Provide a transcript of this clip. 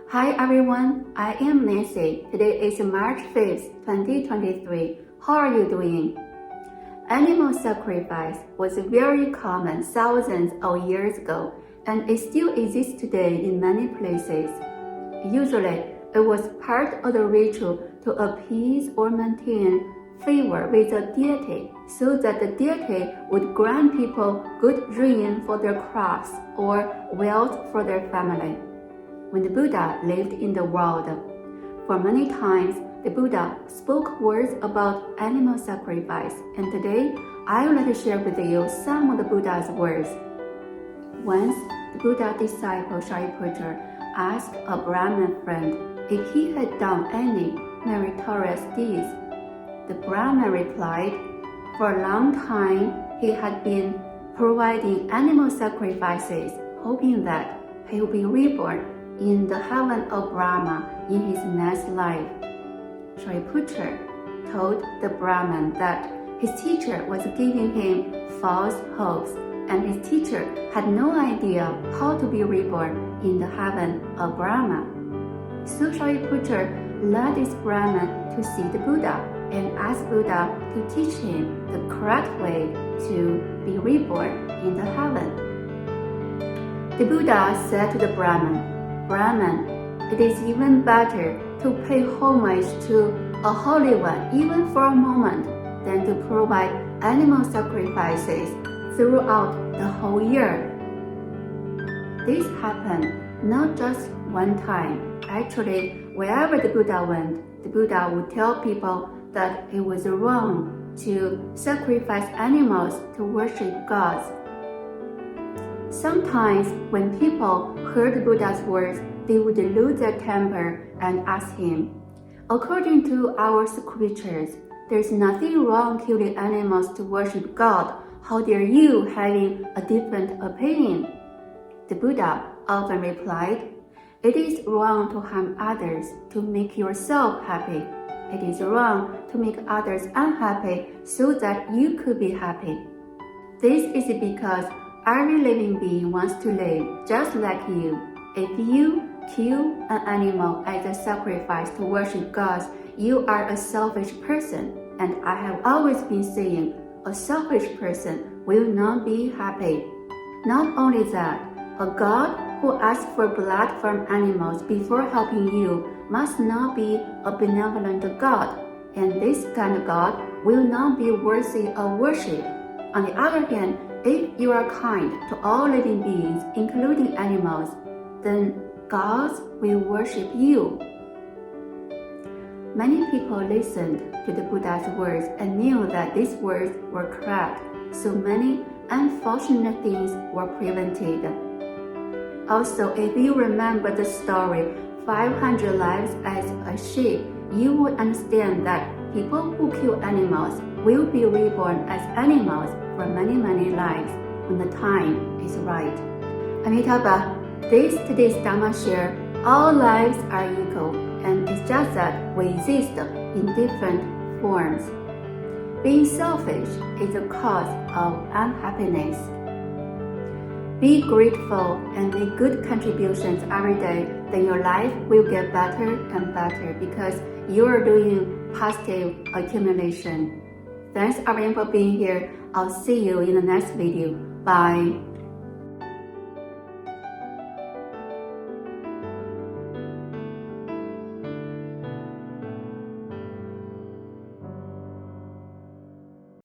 Hi everyone, I am Nancy. Today is March 5th, 2023. How are you doing? Animal sacrifice was very common thousands of years ago, and it still exists today in many places. Usually, it was part of the ritual to appease or maintain favor with a deity, so that the deity would grant people good rain for their crops or wealth for their family. When the Buddha lived in the world, for many times the Buddha spoke words about animal sacrifice, and today I would like to share with you some of the Buddha's words. Once, the Buddha disciple Shariputra asked a Brahmin friend if he had done any meritorious deeds. The Brahmin replied, for a long time he had been providing animal sacrifices, hoping that he would be reborn in the heaven of Brahma in his next life. Shariputra told the Brahmin that his teacher was giving him false hopes, and his teacher had no idea how to be reborn in the heaven of Brahma. So Shariputra led this Brahmin to see the Buddha and asked Buddha to teach him the correct way to be reborn in the heaven. The Buddha said to the Brahmin, it is even better to pay homage to a holy one even for a moment than to provide animal sacrifices throughout the whole year. This happened not just one time. Actually, wherever the Buddha went, the Buddha would tell people that it was wrong to sacrifice animals to worship gods. Sometimes when people heard the Buddha's words, they would lose their temper and ask him, according to our scriptures, there's nothing wrong killing animals to worship God. How dare you having a different opinion? The Buddha often replied, it is wrong to harm others to make yourself happy. It is wrong to make others unhappy so that you could be happy. This is because every living being wants to live just like you. If you kill an animal as a sacrifice to worship gods, you are a selfish person. And I have always been saying, a selfish person will not be happy. Not only that, a god who asks for blood from animals before helping you must not be a benevolent god, and this kind of god will not be worthy of worship. On the other hand, if you are kind to all living beings, including animals, then gods will worship you. Many people listened to the Buddha's words and knew that these words were correct, so many unfortunate things were prevented. Also, if you remember the story 500 Lives as a Sheep, you will understand that people who kill animals will be reborn as animals for many, many lives when the time is right. Amitabha, this today's Dharma share, all lives are equal, and it's just that we exist in different forms. Being selfish is the cause of unhappiness. Be grateful and make good contributions every day, then your life will get better and better because you are doing positive accumulation. Thanks everyone for being here. I'll see you in the next video. Bye.